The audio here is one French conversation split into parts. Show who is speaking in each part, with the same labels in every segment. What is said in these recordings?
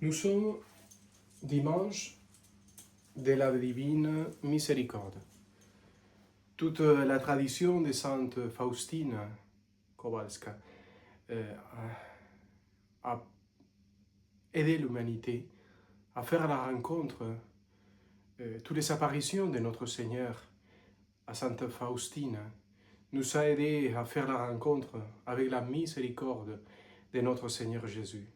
Speaker 1: Nous sommes dimanche de la divine miséricorde. Toute la tradition de Sainte Faustine Kowalska a aidé l'humanité à faire la rencontre, toutes les apparitions de notre Seigneur à Sainte Faustine nous a aidé à faire la rencontre avec la miséricorde de notre Seigneur Jésus.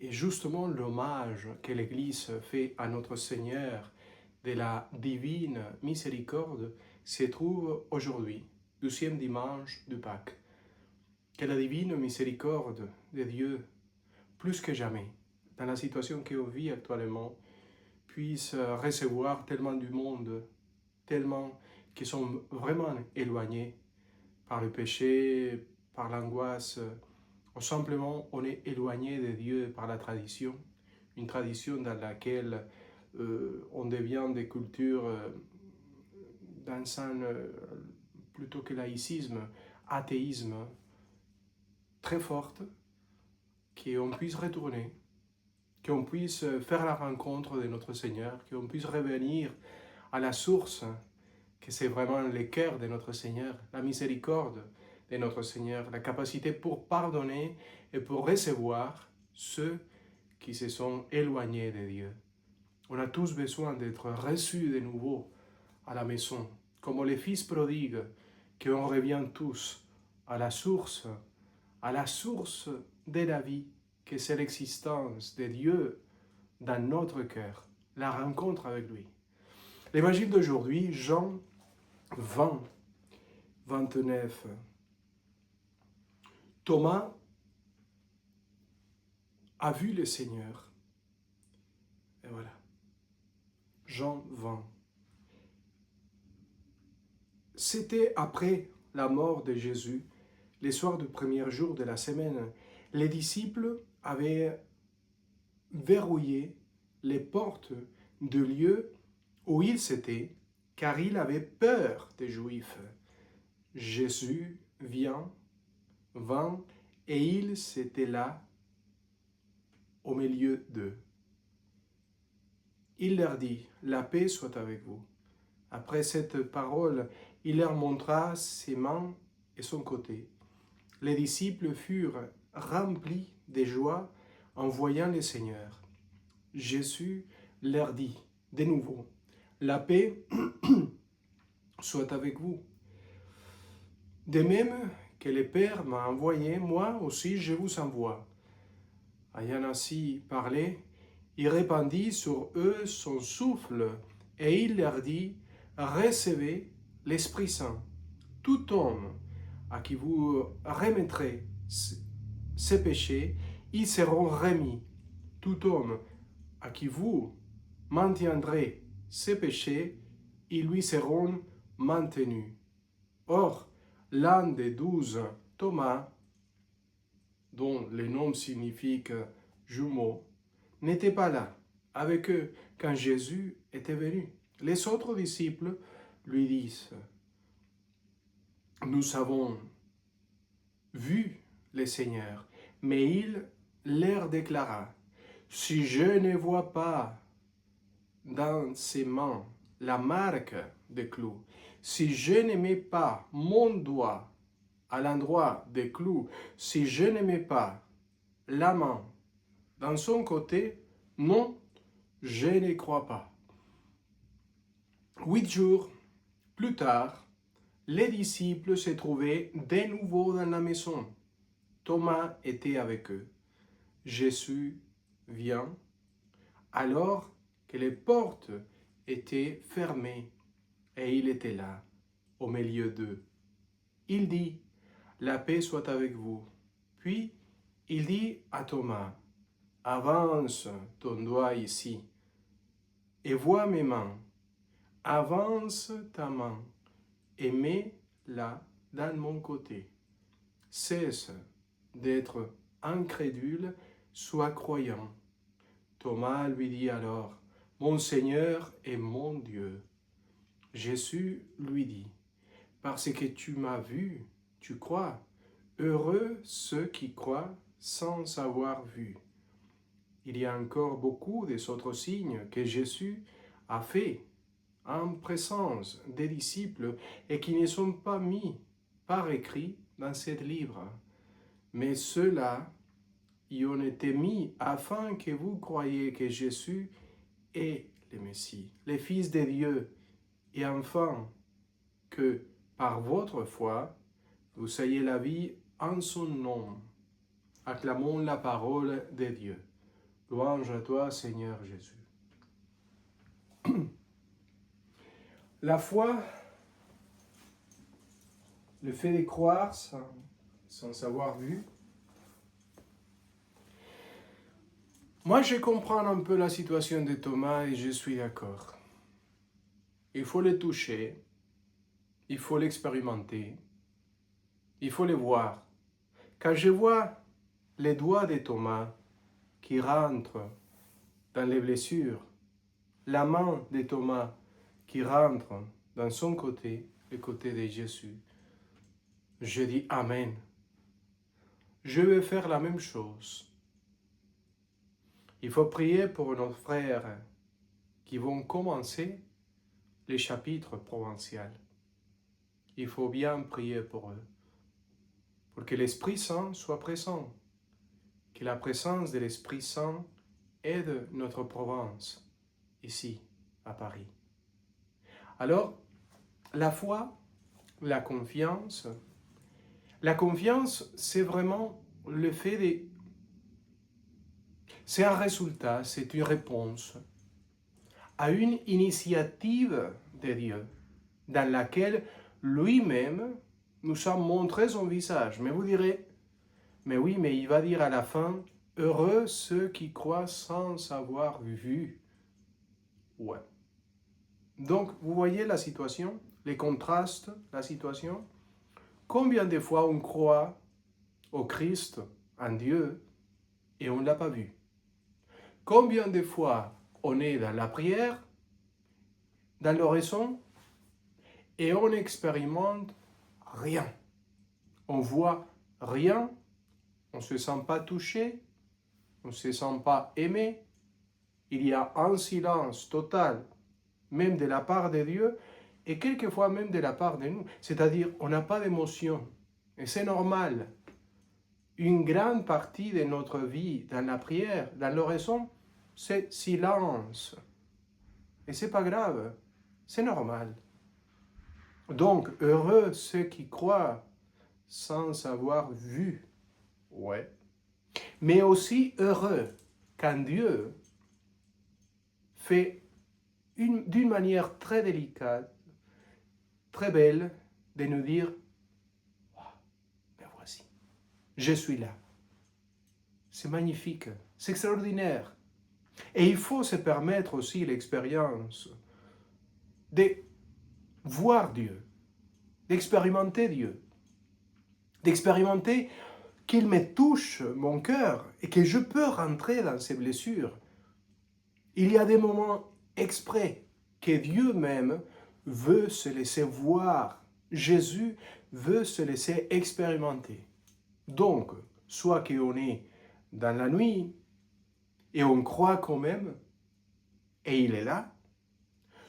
Speaker 1: Et justement, l'hommage que l'Église fait à notre Seigneur de la divine miséricorde se trouve aujourd'hui, 12e dimanche de Pâques. Que la divine miséricorde de Dieu, plus que jamais, dans la situation qu'on vit actuellement, puisse recevoir tellement du monde, tellement qui sont vraiment éloignés par le péché, par l'angoisse, ou simplement on est éloigné de Dieu par la tradition, une tradition dans laquelle on devient des cultures dans un plutôt que laïcisme, athéisme très forte, qu'on puisse retourner, qu'on puisse faire la rencontre de notre Seigneur, qu'on puisse revenir à la source, que c'est vraiment le cœur de notre Seigneur, la miséricorde de notre Seigneur, la capacité pour pardonner et pour recevoir ceux qui se sont éloignés de Dieu. On a tous besoin d'être reçus de nouveau à la maison, comme les fils prodigues, qu'on revient tous à la source de la vie, que c'est l'existence de Dieu dans notre cœur, la rencontre avec lui. L'évangile d'aujourd'hui, Jean 20, 29. Thomas a vu le Seigneur. Et voilà. Jean 20. C'était après la mort de Jésus, le soir du premier jour de la semaine. Les disciples avaient verrouillé les portes du lieu où ils étaient, car ils avaient peur des Juifs. Jésus vint et il était là au milieu d'eux. Il leur dit, la paix soit avec vous. Après cette parole, il leur montra ses mains et son côté. Les disciples furent remplis de joie en voyant le Seigneur. Jésus leur dit de nouveau, la paix soit avec vous. De même que le Père m'a envoyé, moi aussi je vous envoie. Ayant ainsi parlé, il répandit sur eux son souffle et il leur dit, recevez l'Esprit Saint. Tout homme à qui vous remettrez ses péchés, ils seront remis. Tout homme à qui vous maintiendrez ses péchés, ils lui seront maintenus. Or, l'un des 12, Thomas, dont le nom signifie jumeau, n'était pas là avec eux quand Jésus était venu. Les autres disciples lui disent, nous avons vu le Seigneur, mais il leur déclara, si je ne vois pas dans ses mains la marque des clous, si je ne mets pas mon doigt à l'endroit des clous, si je ne mets pas la main dans son côté, non, je ne crois pas. 8 jours plus tard, les disciples se trouvaient de nouveau dans la maison. Thomas était avec eux. Jésus vient alors que les portes étaient fermées et il était là, au milieu d'eux. Il dit, la paix soit avec vous. Puis il dit à Thomas, avance ton doigt ici et vois mes mains. Avance ta main et mets-la dans mon côté. Cesse d'être incrédule, sois croyant. Thomas lui dit alors, mon Seigneur et mon Dieu. Jésus lui dit, parce que tu m'as vu, tu crois. Heureux ceux qui croient sans avoir vu. il y a encore beaucoup des autres signes que Jésus a fait en présence des disciples et qui ne sont pas mis par écrit dans ce livre. Mais ceux-là y ont été mis afin que vous croyiez que Jésus est le Messie, le Fils de Dieu, et enfin que par votre foi, vous ayez la vie en son nom. Acclamons la parole de Dieu. Louange à toi, Seigneur Jésus. La foi, le fait de croire sans avoir vu. Moi, je comprends un peu la situation de Thomas et je suis d'accord. Il faut le toucher, il faut l'expérimenter, il faut le voir. Quand je vois les doigts de Thomas qui rentrent dans les blessures, la main de Thomas qui rentre dans son côté, le côté de Jésus, je dis Amen. Je vais faire la même chose. Il faut prier pour nos frères qui vont commencer les chapitres provinciaux. Il faut bien prier pour eux, pour que l'Esprit Saint soit présent, que la présence de l'Esprit Saint aide notre province, ici, à Paris. Alors, la foi, la confiance, c'est vraiment le fait de... C'est un résultat, c'est une réponse à une initiative de Dieu dans laquelle lui-même nous a montré son visage. Mais vous direz, mais oui, mais il va dire à la fin, heureux ceux qui croient sans avoir vu. Ouais. Donc, vous voyez la situation, les contrastes, la situation. Combien de fois on croit au Christ, en Dieu, et on ne l'a pas vu? Combien de fois on est dans la prière, dans l'oraison, et on n'expérimente rien. On voit rien, on ne se sent pas touché, on ne se sent pas aimé. Il y a un silence total, même de la part de Dieu, et quelquefois même de la part de nous. C'est-à-dire, on n'a pas d'émotion. Et c'est normal. Une grande partie de notre vie dans la prière, dans l'oraison, c'est silence. Et c'est pas grave, c'est normal. Donc, heureux ceux qui croient sans avoir vu. Ouais. Mais aussi heureux quand Dieu fait d'une manière très délicate, très belle, de nous dire, oh, me voici, je suis là. C'est magnifique, c'est extraordinaire. Et il faut se permettre aussi l'expérience de voir Dieu, d'expérimenter Dieu, d'expérimenter qu'il me touche mon cœur et que je peux rentrer dans ces blessures. Il y a des moments exprès que Dieu même veut se laisser voir. Jésus veut se laisser expérimenter. Donc, soit qu'on est dans la nuit et on croit quand même, et il est là,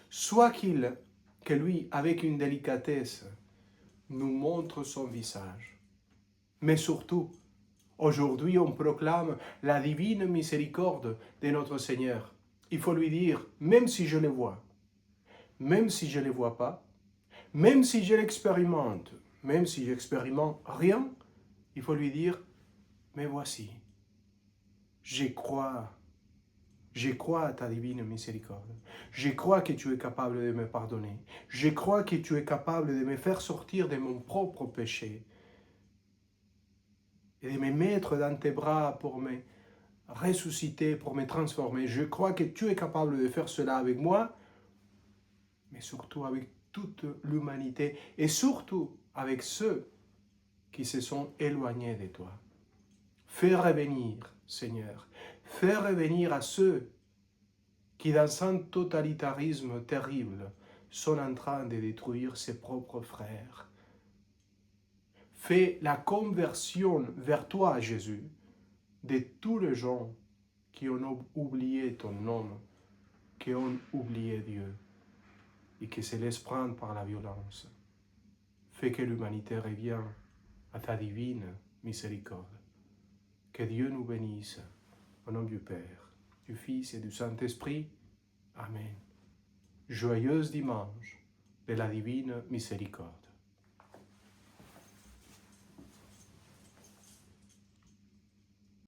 Speaker 1: soit que lui, avec une délicatesse, nous montre son visage. Mais surtout, aujourd'hui, on proclame la divine miséricorde de notre Seigneur. Il faut lui dire, même si je le vois, même si je ne le vois pas, même si je l'expérimente, même si j'expérimente rien, il faut lui dire, mais voici, je crois à ta divine miséricorde. Je crois que tu es capable de me pardonner. Je crois que tu es capable de me faire sortir de mon propre péché et de me mettre dans tes bras pour me ressusciter, pour me transformer. Je crois que tu es capable de faire cela avec moi, mais surtout avec toute l'humanité et surtout avec ceux qui se sont éloignés de toi. Fais revenir, Seigneur, fais revenir à ceux qui, dans un totalitarisme terrible, sont en train de détruire ses propres frères. Fais la conversion vers toi, Jésus, de tous les gens qui ont oublié ton nom, qui ont oublié Dieu et qui se laissent prendre par la violence. Fais que l'humanité revienne à ta divine miséricorde. Que Dieu nous bénisse, au nom du Père, du Fils et du Saint-Esprit. Amen. Joyeux dimanche de la divine miséricorde.